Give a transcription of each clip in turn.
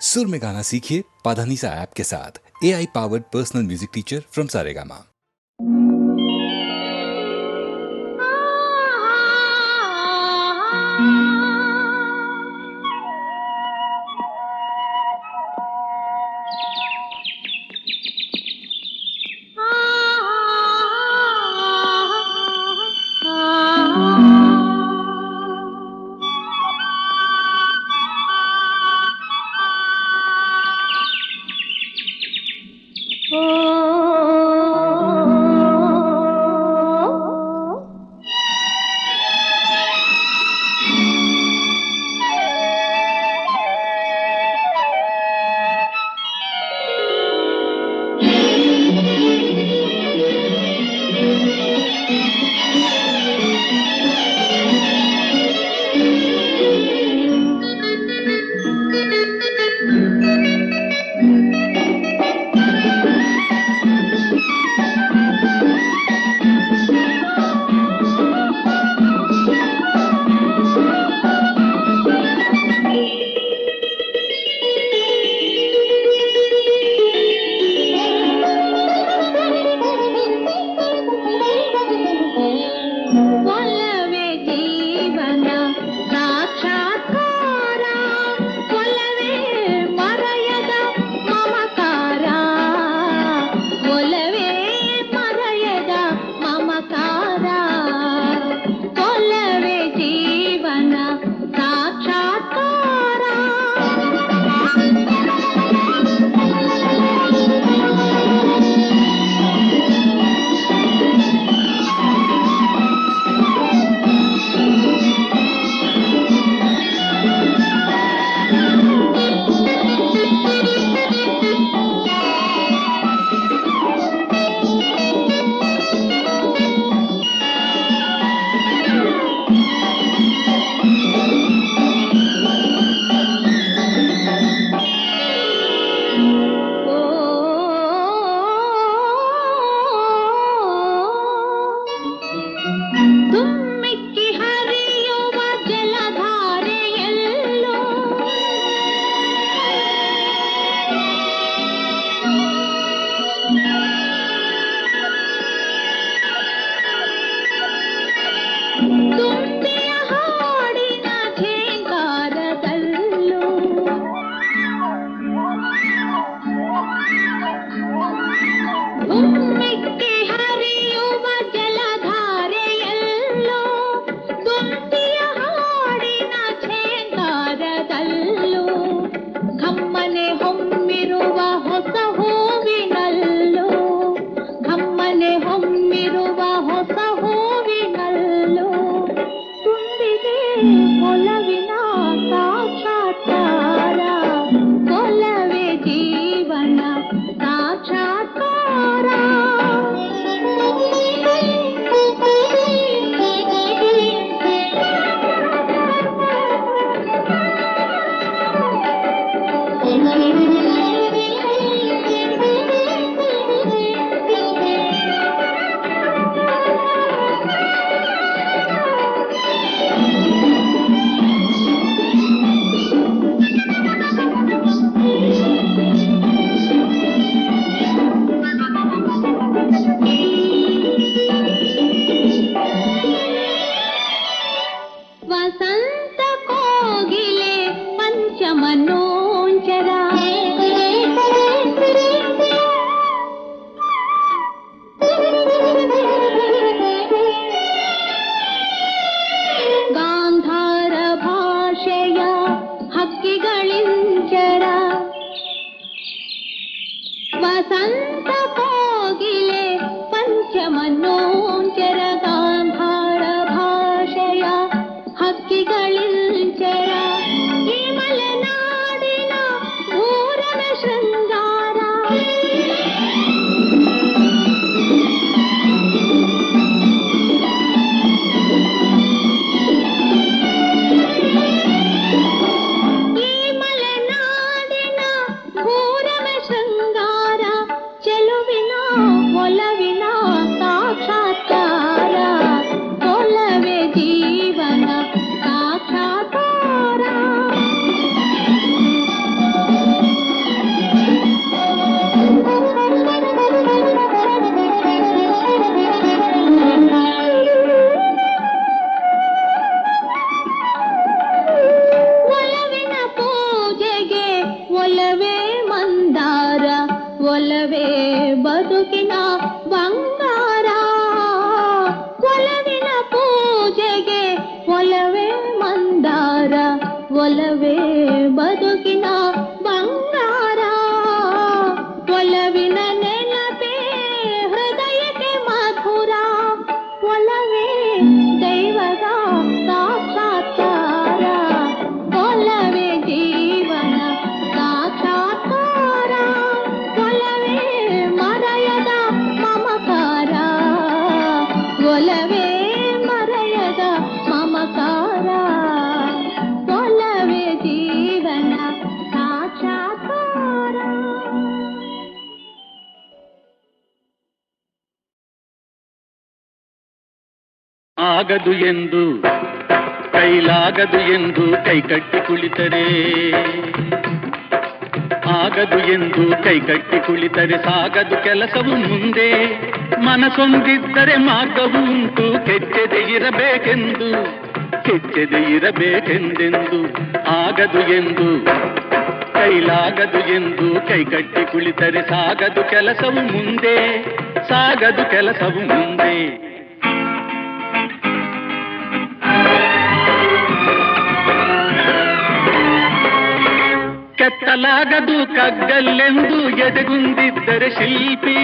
सुर में गाना सीखिए पाधानीसा ऐप के साथ। AI powered personal music teacher from Saregama. ಒಲವೇ ಮಂದಾರ ಒಲವೇ ಬದುಕಿನ ಬಂಗಾರ ಒಲವಿನ ಪೂಜೆಗೆ ಒಲವೇ ಮಂದಾರ ಒಲವೇ ಬದುಕಿನ ಬಂಗಾರ ಒಲವಿನ ನೆನಪೇ ಹೃದಯಕ್ಕೆ ಮಧುರ ಒಲವೇ ದೈವದ ಸಾಕ್ಷಾತ್ಕಾರ ಒಲವೇ ಜೀವನ ಸಾಕ್ಷಾತ್ಕಾರ ಒಲವೇ ಮರೆಯದ ಮಮಕಾರ ಒಲವೇ ಮರೆಯದ ಮಮಕಾರ ಒಲವೇ ಜೀವನ ಸಾಕ್ಷಾತ್ಕಾರ. ಆಗದು ಎಂದು ಕೈಲಾಗದು ಎಂದು ಕೈಕಟ್ಟಿ ಕುಳಿತರೆ, ಆಗದು ಎಂದು ಕೈಕಟ್ಟಿ ಕುಳಿತರೆ ಸಾಗದು ಕೆಲಸವು ಮುಂದೆ. ಮನಸೊಂದಿದ್ದರೆ ಮಾರ್ಗವು ಉಂಟು, ಕೆಚ್ಚದೆ ಇರಬೇಕೆಂದು ಕೆಚ್ಚದೆ ಇರಬೇಕೆಂದೆಂದು. ಆಗದು ಎಂದು ಕೈಲಾಗದು ಎಂದು ಕೈಕಟ್ಟಿ ಕುಳಿತರೆ ಸಾಗದು ಕೆಲಸವು ಮುಂದೆ, ಸಾಗದು ಕೆಲಸವು ಮುಂದೆ. ಕೆತ್ತಲಾಗದು ಕಗ್ಗಲ್ಲೆಂದು ಎದೆಗುಂದಿದ್ದರೆ ಶಿಲ್ಪಿ,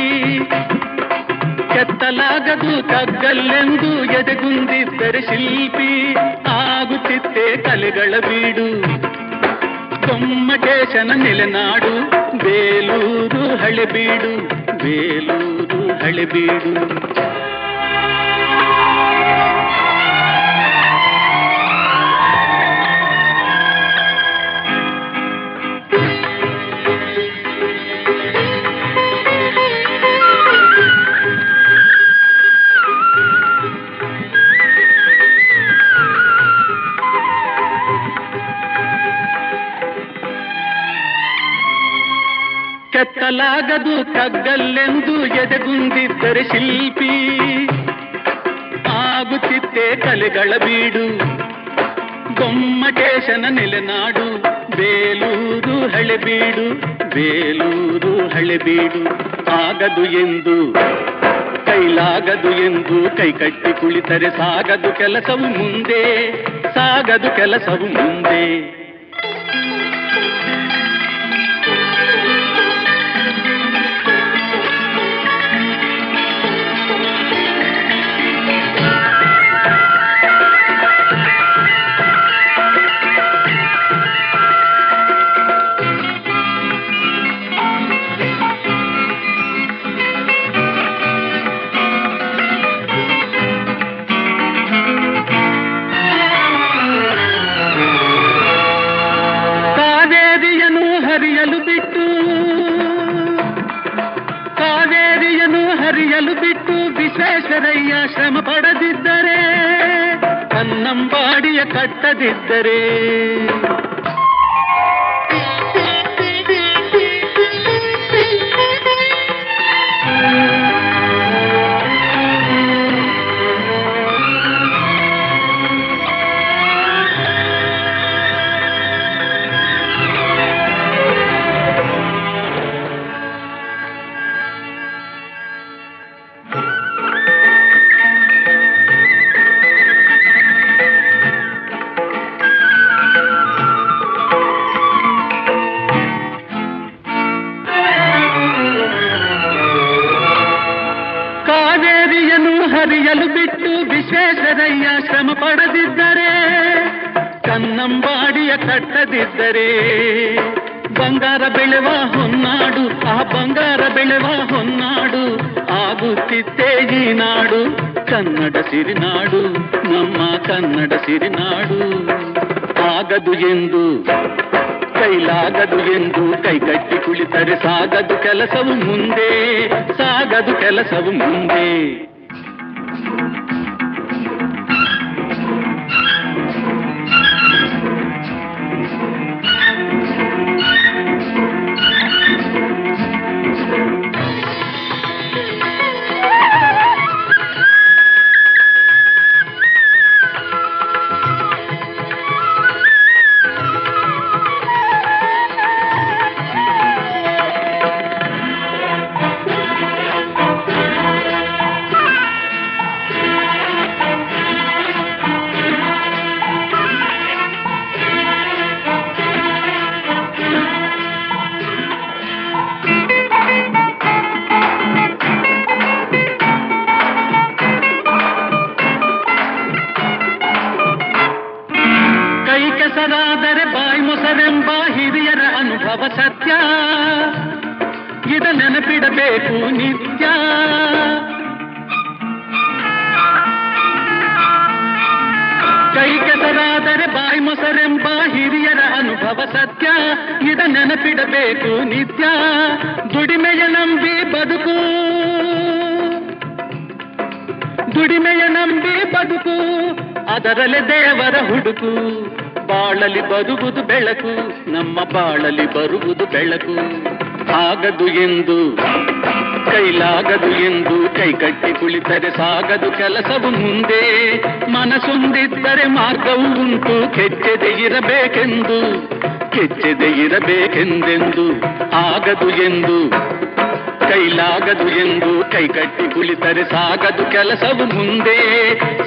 ಕೆತ್ತಲಾಗದು ಕಗ್ಗಲ್ಲೆಂದು ಎದೆಗುಂದಿದ್ದರೆ ಶಿಲ್ಪಿ. ಆಗುತ್ತಿತ್ತೆ ಕಲೆಗಳ ಬೀಡು, ಗೊಮ್ಮಟೇಶನ ನೆಲೆನಾಡು ಬೇಲೂರು ಹಳೆಬೀಡು, ಬೇಲೂರು ಹಳೆಬೀಡು. ಕೆತ್ತಲಾಗದು ಕಗ್ಗಲ್ಲೆಂದು ಎದೆಗುಂದಿದ್ದರೆ ಶಿಲ್ಪಿ. ಆಗುತ್ತಿತ್ತೆ ಕಲೆಗಳ ಬೀಡು, ಗೊಮ್ಮಟೇಶನ ನೆಲೆನಾಡು ಬೇಲೂರು ಹಳೆಬೀಡು, ಬೇಲೂರು ಹಳೆಬೀಡು. ಆಗದು ಎಂದು ಕೈಲಾಗದು ಎಂದು ಕೈಕಟ್ಟಿ ಕುಳಿತರೆ ಸಾಗದು ಕೆಲಸವು ಮುಂದೆ, ಸಾಗದು ಕೆಲಸವು ಮುಂದೆ. ಹರಿಯಲು ಬಿಟ್ಟು ವಿಶ್ವೇಶ್ವರಯ್ಯ ಶ್ರಮ ಪಡದಿದ್ದರೆ, ಕನ್ನಂಬಾಡಿಯ ಕಟ್ಟದಿದ್ದರೆ, ಹರಿಯಲು ಬಿಟ್ಟು ವಿಶ್ವೇಶ್ವರಯ್ಯ ಶ್ರಮ ಪಡದಿದ್ದರೆ, ಕನ್ನಂಬಾಡಿಯ ಕಟ್ಟದಿದ್ದರೆ, ಬಂಗಾರ ಬೆಳೆವ ಹೊನ್ನಾಡು, ಆ ಬಂಗಾರ ಬೆಳೆವ ಹೊನ್ನಾಡು ಆಗುತ್ತಿತ್ತೇ ಈ ನಾಡು, ಕನ್ನಡ ಸಿರಿನಾಡು, ನಮ್ಮ ಕನ್ನಡ ಸಿರಿನಾಡು. ಆಗದು ಎಂದು ಕೈಲಾಗದು ಎಂದು ಕೈಕಟ್ಟಿ ಕುಳಿತರೆ ಸಾಗದು ಕೆಲಸವು ಮುಂದೆ, ಸಾಗದು ಕೆಲಸವು ಮುಂದೆ. ಅನುಭವ ಸತ್ಯ, ಇದ ನೆನಪಿಡಬೇಕು ನಿತ್ಯ. ಕೈ ಕೆಸರಾದರೆ ಬಾಯಿ ಮೊಸರೆಂಬ ಹಿರಿಯರ ಅನುಭವ ಸತ್ಯ, ಇದ ನೆನಪಿಡಬೇಕು ನಿತ್ಯ. ದುಡಿಮೆಯ ನಂಬಿ ಬದುಕು, ದುಡಿಮೆಯ ನಂಬಿ ಬದುಕು, ಅದರಲ್ಲೇ ದೇವರ ಹುಡುಕು. ಬಾಳಲಿ ಬರುವುದು ಬೆಳಕು, ನಮ್ಮ ಬಾಳಲಿ ಬರುವುದು ಬೆಳಕು. ಆಗದು ಎಂದು ಕೈಲಾಗದು ಎಂದು ಕೈ ಕಟ್ಟಿ ಕುಳಿತರೆ ಸಾಗದು ಕೆಲಸವು ಮುಂದೆ. ಮನಸ್ಸೊಂದಿದ್ದರೆ ಮಾರ್ಗವು ಉಂಟು, ಕೆಚ್ಚದೆ ಇರಬೇಕೆಂದು, ಕೆಚ್ಚದೆ ಇರಬೇಕೆಂದೆಂದು. ಆಗದು ಎಂದು ಕೈಲಾಗದು ಎಂದು ಕೈ ಕಟ್ಟಿ ಕುಳಿತರೆ ಸಾಗದು ಕೆಲಸವು ಮುಂದೆ,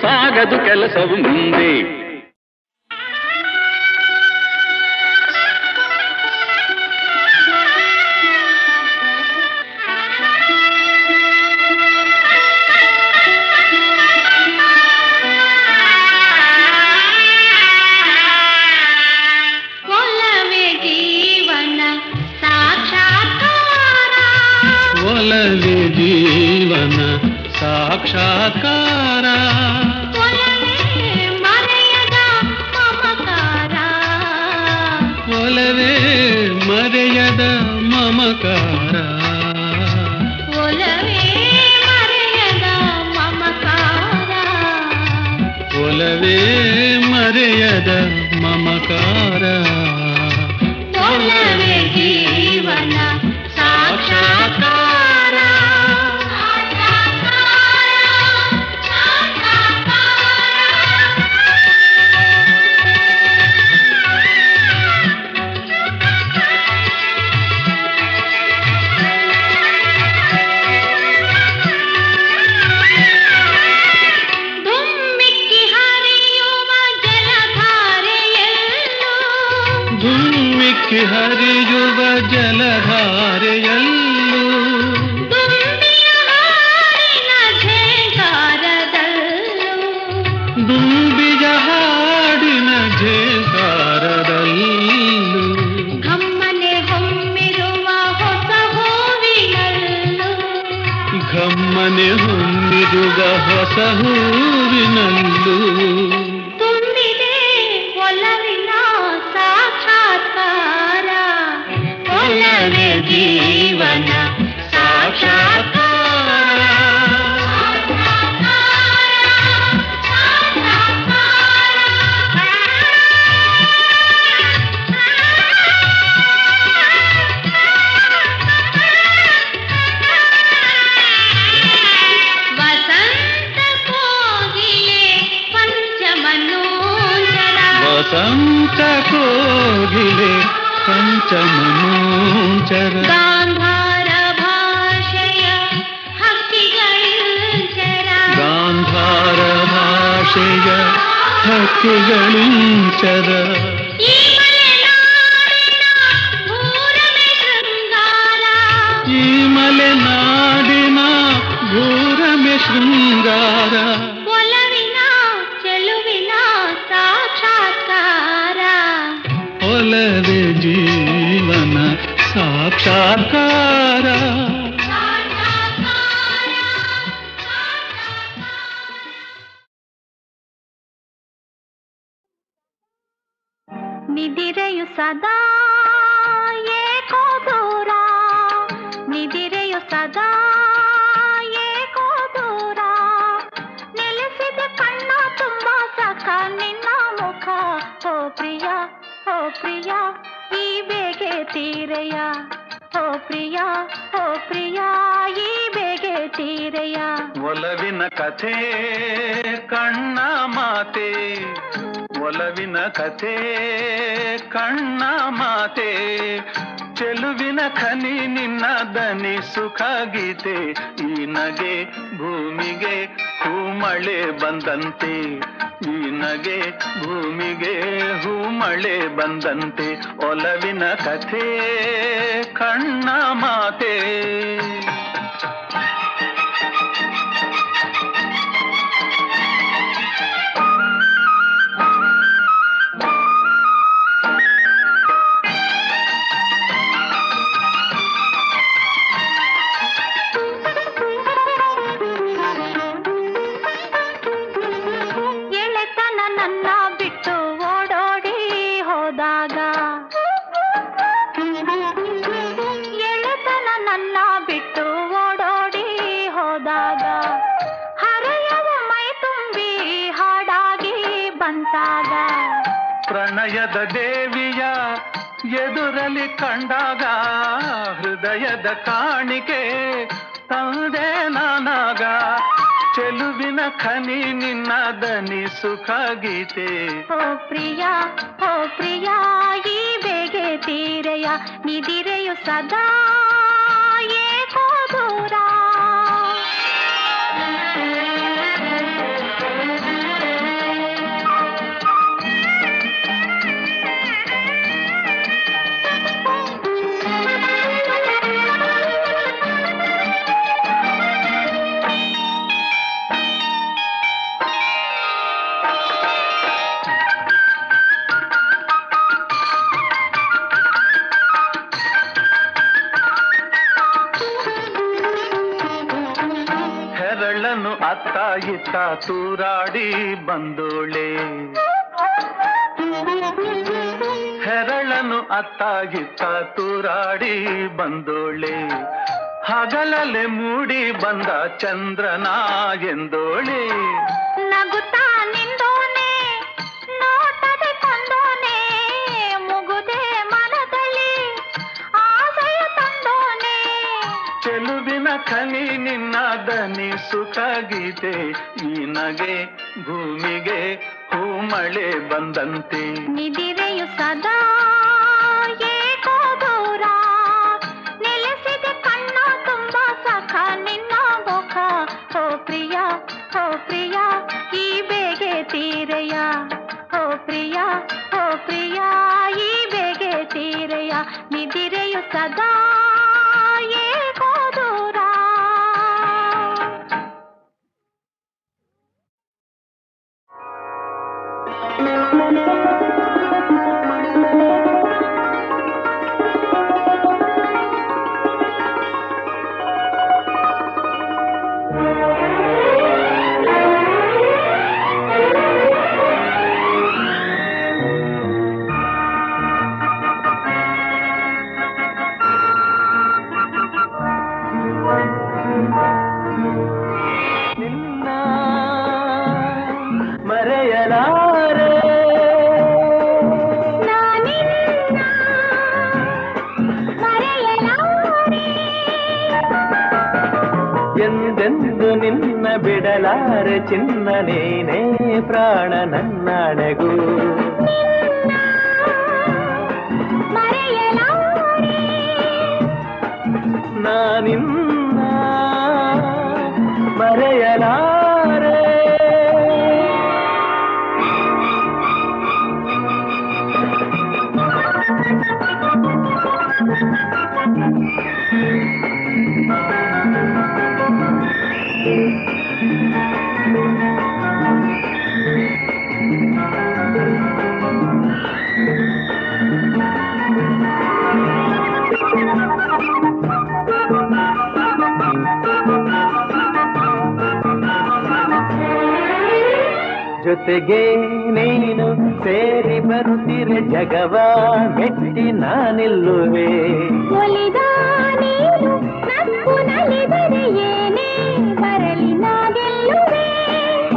ಸಾಗದು ಕೆಲಸವು ಮುಂದೆ. ಒಲವೇ ಜೀವನ ಸಾಕ್ಷಾತ್ಕಾರ, ಒಲವೇ ಮರೆಯದ ಮಮಕಾರ, ಒಲವೇ ಮರೆಯದ ಮಮಕಾರ, ಒಲವೇ ಮರೆಯದ ಮಮಕಾರ, ಒಲವೇ ಮರೆಯದ ಮಮಕಾರ. ಒಲವೇ ಜೀವನ ಸಾಕ್ಷಾತ್ಕಾರ. ಧುಮ್ಮಿಕ್ಕಿ ಹರಿಯುವ ಜಲಧಾರೆಯಲ್ಲೂ, ಧುಮ್ಮಿಕ್ಕಿ ಹರಿಯುವ ಜಲಧಾರೆಯಲ್ಲೂ, ದುಂಬಿಯ ಹಾಡಿನ ಝೇಂಕಾರದಲ್ಲೂ, ದುಂಬಿಯ ಹಾಡಿನ ಝೇಂಕಾರದಲ್ಲೂ, ಘಮ್ಮನೆ ಹೊಮ್ಮಿರುವ ಹೊಸ ಹೂವಿನಲ್ಲೂ, ಘಮ್ಮನೆ ಹೊಂದಿರುವ ಹೊಸ ಹೂವಿನಲ್ಲೂ, ತುಂಬಿದೆ ಒಲವಿನ ಸಾಕ್ಷಾತ್ಕಾರ. ಒಲವೇ ಜೀವನ ಸಾಕ್ಷಾತ್ಕಾರ. ವಸಂತ ಕೋಗಿಲೆ ಪಂಚಮನೋಂಜರ, ವಸಂತ ಕೋಗಿಲೆ ಪಂಚಮನೋಂಚರ, ಗಾಂಧಾರ ಭಾಷೆಯ ಹಕ್ಕಿಗಳಿಂಚರ, ಗಾಂಧಾರ ಭಾಷೆಯ ಹಕ್ಕಿಗಳಿಂಚರ, ಈ ಮಲೆನಾಡಿನ ಭೂರಮೆ ಶೃಂಗಾರ, ಈ ಮಲೆನಾಡಿನ ಭೂರಮೆ ಶೃಂಗಾರ. ಒಲವಿನ ಚೆಲುವಿನ ಸಾಕ್ಷಾತ್ಕಾರ. ಒಲವೇ ಜೀವನ ಸಾಕ್ಷಾತ್ಕಾರ. ನಿದಿರೆಯು ಸದಾ ಏಕೋ ದೂರ, ನಿದಿರೆಯು ಸದಾ ಏಕೋ ದೂರ, ನೆಲೆಸಿದ ಕಣ್ಣ ತುಂಬ ಸಖ ನಿನ್ನ ಮುಖ. ಓ ಪ್ರಿಯ, ಓ ಪ್ರಿಯ, ಈ ಬೇಗೆ ತೀರೆಯ. ಓ ಪ್ರಿಯ, ಓ ಪ್ರಿಯ, ಈ ಬೇಗೆ ತೀರೆಯ. ಒಲವಿನ ಕಥೆ ಕಣ್ಣ ಮಾತೆ, ಒಲವಿನ ಕಥೆ ಕಣ್ಣ ಮಾತೆ, ಚೆಲುವಿನ ಖನಿ ನಿನ್ನ ದನಿ ಸುಖ ಗೀತೆ. ಈ ನಗೆ ಭೂಮಿಗೆ ಹೂಮಳೆ ಬಂದಂತೆ, ಈ ನಗೆ ಭೂಮಿಗೆ ಹೂಮಳೆ ಬಂದಂತೆ. ಒಲವಿನ ಕಥೆ ಕಣ್ಣ ಮಾತೆ. ಕಂಡಾಗ ಹೃದಯದ ಕಾಣಿಕೆ ತಂದೆ ನಾನಾಗ ಚೆಲುವಿನ ಖನಿ ನಿನ್ನ ದನಿ ಸುಖ ಗೀತೆ ಓ ಪ್ರಿಯ ಈ ಬೇಗೆ ತೀರೆಯ ನಿದಿರೆಯು ಸದಾ ಏಕೋ ದೂರ ಹೆರಳನ್ನು ಅತ್ತ ಇತ್ತ ತೂರಾಡಿ ಬಂದೋಳೆ ಹೆರಳನ್ನು ಅತ್ತ ಇತ್ತ ತೂರಾಡಿ ಬಂದೋಳೆ ಹಗಲಲೆ ಮೂಡಿ ಬಂದ ಚಂದ್ರನ ಎಂದೋಳೆ ನಗುತ್ತಾ ನಿಂದೋನೆ ನೋಟದೆ ಕೊಂದೋನೆ ಮುಗುದೆ ಮನದಲ್ಲಿ ಆಸೆಯ ತಂದೋನೆ ಚೆಲುವಿನ ಖನಿ ನಿನ್ನ ದನಿ ಸುಖ ಗೀತೆ ಈ ನಗೆ ಭೂಮಿಗೆ ಹೂಮಳೆ ಬಂದಂತೆ ನಿದಿರೆಯು ಸದಾ ಏಕೋ ದೂರ ನೆಲೆಸಿದೆ ಕಣ್ಣ ತುಂಬ ಸಖ ನಿನ್ನ ಮುಖ ಓ ಪ್ರಿಯ ಈ ಬೇಗೆ ತೀರೆಯ ಓ ಪ್ರಿಯ ಈ ಬೇಗೆ ತೀರೆಯ ನಿದಿರೆಯು ಸದಾ ಏಕೋ ದೂರ ಮರೆಯಲಾರೆ ಎಂದೆಂದು ನಿನ್ನ ಬಿಡಲಾರೆ ಚಿನ್ನ ನೀನೇ ಪ್ರಾಣ ನನ್ನಣೆಗೂ ನಾನಿನ್ನ ಮರೆಯಲಾರೆ ಜೊತೆಗೆ ನೀನು ಸೇರಿ ಬರುತ್ತಿರೆ ಜಗವ ಮೆಟ್ಟಿ ನಾನಿಲ್ಲುವೆ ಒಲಿದ ನೀನು ನಕ್ಕು ನಲಿದರೆ ಏನೇ ಬರಲಿ ನಾ ಗೆಲ್ಲುವೆ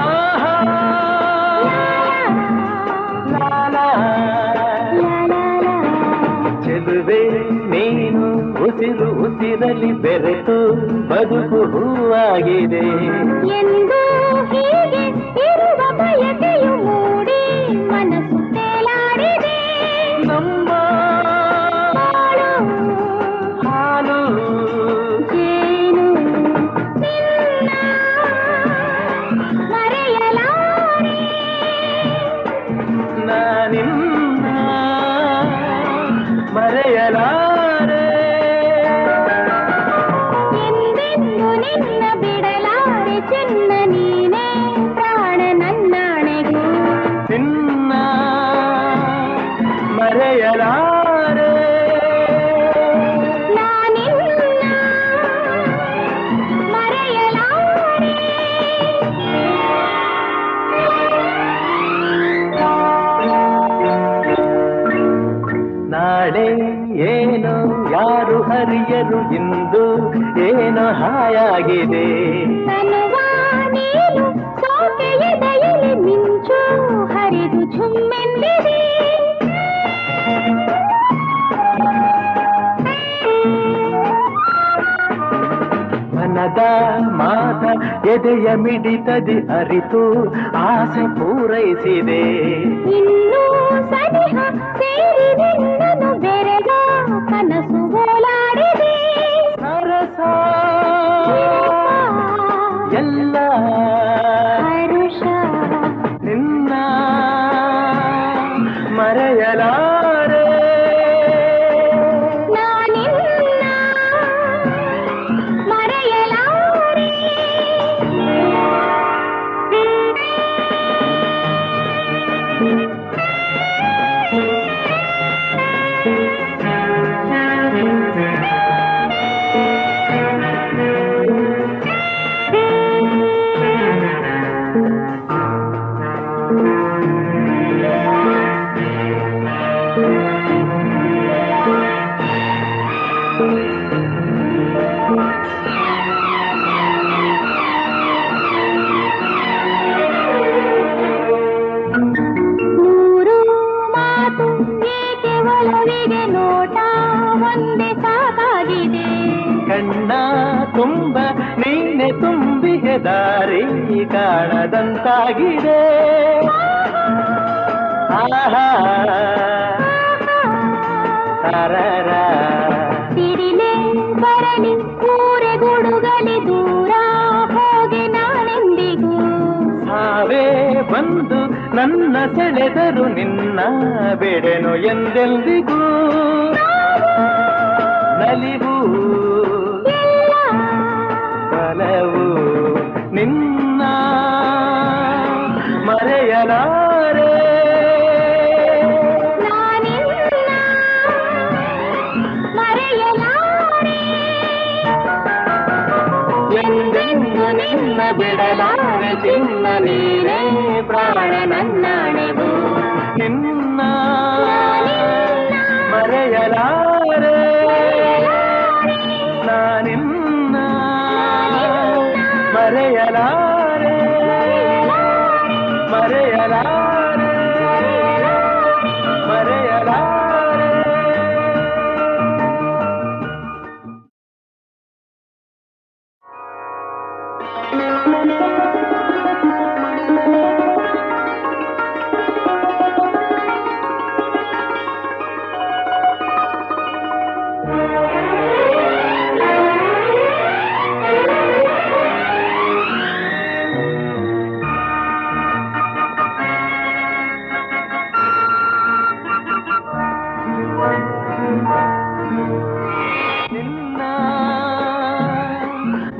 ಆಹಾ ಲಾಲಾ ಚೆಲುವೆ ನೀನು ಉಸಿರು ಉಸಿರಲಿ ಬೆರೆತು ಬದುಕು ಹೂವಾಗಿದೆ ಎಂದು ಹೀಗೆ ಇರುವ ಬಯಕೆಯು ಮೂಡಿ ಮನಸ್ಸು ತೇಲಾಡಿದೆ ನಮ್ಮ ಹಾಲು ಏನು ನಿನ್ನ ಮರೆಯಲಾರೆ ನಾನಿನ್ನ ಮರೆಯಲಾರೆ ಎಂದೆಂದು ನಿನ್ನ ಬಿಡಲಾರೆ ಚಿನ್ನ ನೀನೇ ಪ್ರಾಣ ನನ್ನಣೆಗೂ ನಿನ್ನ ಮರೆಯಲಾರೆ ನಾನಿನ್ನ ಮರೆಯಲಾರೆ ನಾಳೆ ಏನು ಯಾರು ಹರಿಯರು ಇಂದು ಏನೋ ಹಾಯಾಗಿದೆ ತನುವ ನೀನು ಸೋಕೆ ಎದೆಯಲ್ಲಿ ಮಿಂಚು ಹರಿದು ಝುಮ್ಮೆಂದಿದೆ ಮನದ ಮಾತ ಎದೆಯ ಮಿಡಿತದಿ ಅರಿತು ಆಸೆ ಪೂರೈಸಿದೆ. ಇನ್ನೂ ಸನಿಹ ಸೇರಿ ನಿನ್ನನು ಬೆರೆದ ಕನಸು ಓಲಾಡಿದೆ. ಸರಸ ಎಲ್ಲ ಹರುಷ ನಿನ್ನ ಮರೆಯಲಾರೆ. ನಾನಿನ್ನ ಮರೆಯಲಾರೆ. ನೂರು ಮಾತು ಏಕೆ ಒಲವಿಗೆ ನೋಟ ಒಂದೇ ಸಾಕಾಗಿದೆ. ಕಣ್ಣ ತುಂಬ ನೀನೆ ತುಂಬಿಗೆ ದಾರಿ ಕಾಣದಂತಾಗಿದೆ. ಆಹಾ ತರರ ಸಿಡಿಲೆ ಬರಲಿ ಊರೆ ಗುಡುಗಲಿ ದೂರ ಹೋಗಿ ನಾನೆಂದಿಗೂ. ಸಾವೇ ಬಂದು ನನ್ನ ಸೆಳೆದರು ನಿನ್ನ ಬೆಡೆನು ಎಂದೆಂದಿಗೂ. ನಲಿವು ಬಲವು ನಿನ್ನ ಮರೆಯಲಾರೆ. ನಾನಿನ್ನ ಮರೆಯಲಾರೆ. ಎಂದೆಂದು ನಿನ್ನ ಬಿಡಲಾರೆ ಚಿನ್ನ ನೀನೇ ಪ್ರಾಣ ನನ್ನಾಣೆವು. ನಿನ್ನ ಮರೆಯಲಾರೆ. ನಾನಿನ್ನ ಮರೆಯಲಾರೆ. ಮರೆಯಲಾರೆ. ಮರೆಯಲಾರೆ. ನಿನ್ನ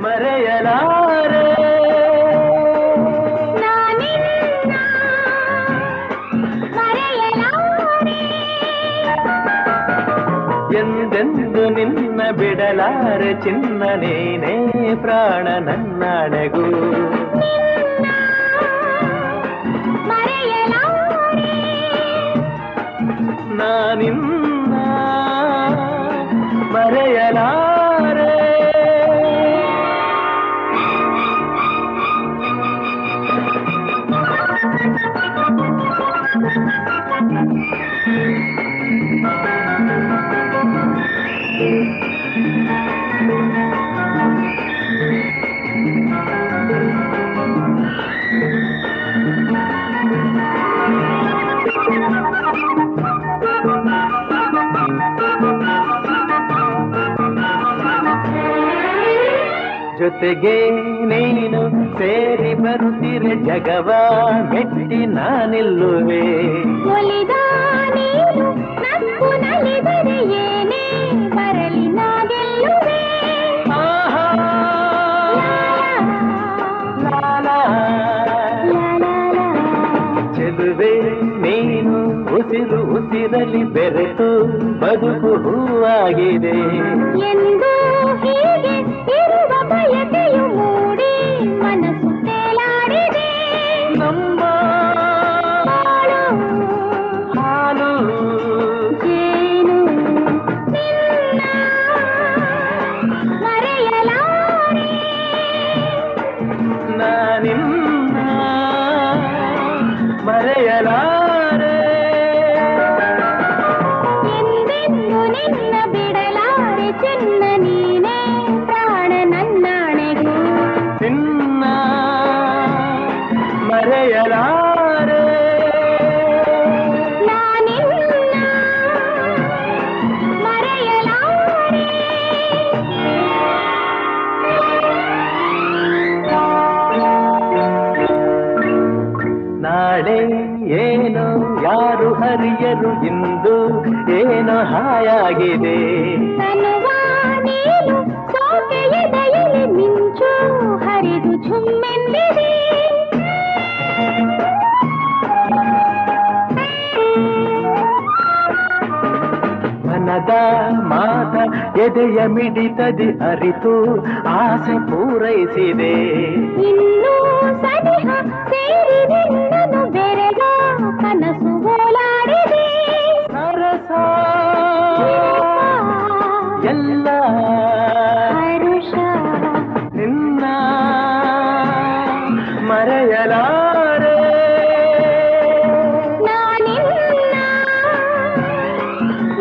ಮರೆಯಲಾರೆ. ನಾನಿನ್ನ ಮರೆಯಲಾರೆ. ಎಂದೆಂದು ನಿನ್ನ ಬಿಡಲಾರೆ ಚಿನ್ನ ನೀನೇ ಪ್ರಾಣ ನನ್ನಾಣೆಗೂ. ಮರೆಯಲಾರೆ. ನಾನಿನ್ನ ಮರೆಯಲಾರೆ. ಜೊತೆಗೆ ನೀನು ಸೇರಿ ಬರುತ್ತಿರೆ ಜಗವ ಮೆಟ್ಟಿ ನಾನಿಲ್ಲುವೆ. ಒಲಿದ ನೀನು ನಕ್ಕು ನಲಿದರೆ ಏನೇ ಬರಲಿ ನಾ ಗೆಲ್ಲುವೆ. ಆಹಾ ಲಾಲಾ ಚೆಲುವೆ ನೀನು ಉಸಿರು ಉಸಿರಲಿ ಬೆರೆತು ಬದುಕು ಹೂವಾಗಿದೆ. ಎಂದು ಹೀಗೆ ಇರುವ ಬಯಕೆಯು ಮೂಡಿ ಮನಸ್ಸು ತೇಲಾಡಿದೆ. ನಮ್ಮ ಹಾಲು ಜೇನು ನಿನ್ನ ಮರೆಯಲಾರೆ. ನಾನಿನ್ನ ಮರೆಯಲಾರೆ. ಎಂದೆಂದು ನಿನ್ನ ಬಿಡಲಾರೆ ಚಿನ್ನ ನೀನೇ ಪ್ರಾಣ ನನ್ನಾಣೆಗೂ. ಏನು ಹಾಯಾಗಿದೆ ತನುವ ನೀನು ಸೋಕೆ ಎದೆಯಲ್ಲಿ ಮಿಂಚು ಹರಿದು ಝುಮ್ಮೆಂದಿದೆ ಮನದ ಮಾತ ಎದೆಯ ಮಿಡಿತದಿ ಅರಿತು ಆಸೆ ಪೂರೈಸಿದೆ ಇನ್ನೂ ಸನಿಹ ಸೇರಿ ನಿನ್ನನ್ನು ಬೆರೆಗ ಕನಸು ಓಲಾಡಿದೆ ಸರಸ ಎಲ್ಲ ಹರುಷ ನಿನ್ನ ಮರೆಯಲಾರೆ ನಾನಿನ್ನ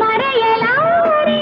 ಮರೆಯಲಾರೆ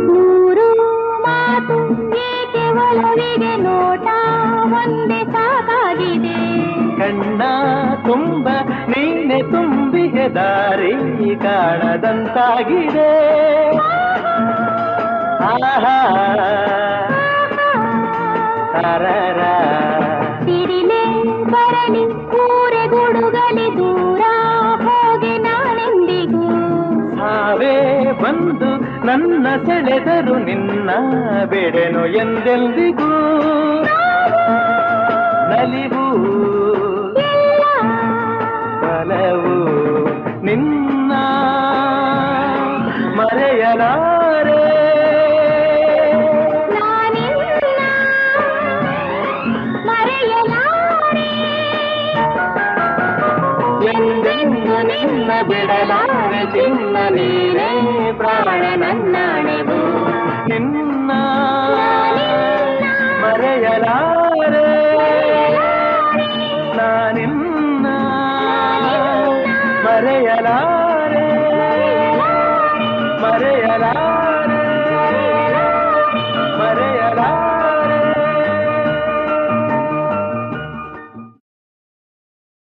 ನೂರು ಮಾತು ಏಕೆ ಒಲವಿಗೆ ನೋಟ ಒಂದೇ ಸಾಕಾಗಿದೆ ಕಣ್ಣ ತುಂಬ ನೀನೆ ತುಂಬಿಗೆ ದಾರಿ ಕಾಣದಂತಾಗಿದೆ ಆಹಾ ತರರ ಸಿಡಿಲೆ ಬರಲಿ ಊರೆ ಗುಡುಗಲಿ ದೂರ ಹೋಗೆ ನಾನೆಂದಿಗೂ ಸಾವೇ ಬಂದು ನನ್ನ ಸೆಳೆದರು ನಿನ್ನ ಬಿಡೆನು ಎಂದೆಂದಿಗೂ ನಲಿವು ಬಲವು ನಿನ್ನ ಮರೆಯಲಾರೆ ನಾನಿನ್ನ ಮರೆಯಲಾರೆ ಎಂದೆಂದು ನಿನ್ನ ಬಿಡಲಾರೆ ಚಿನ್ನ ನೀನೇ ಪ್ರಾಣ ನನ್ನಾಣೆವು ನಿನ್ನ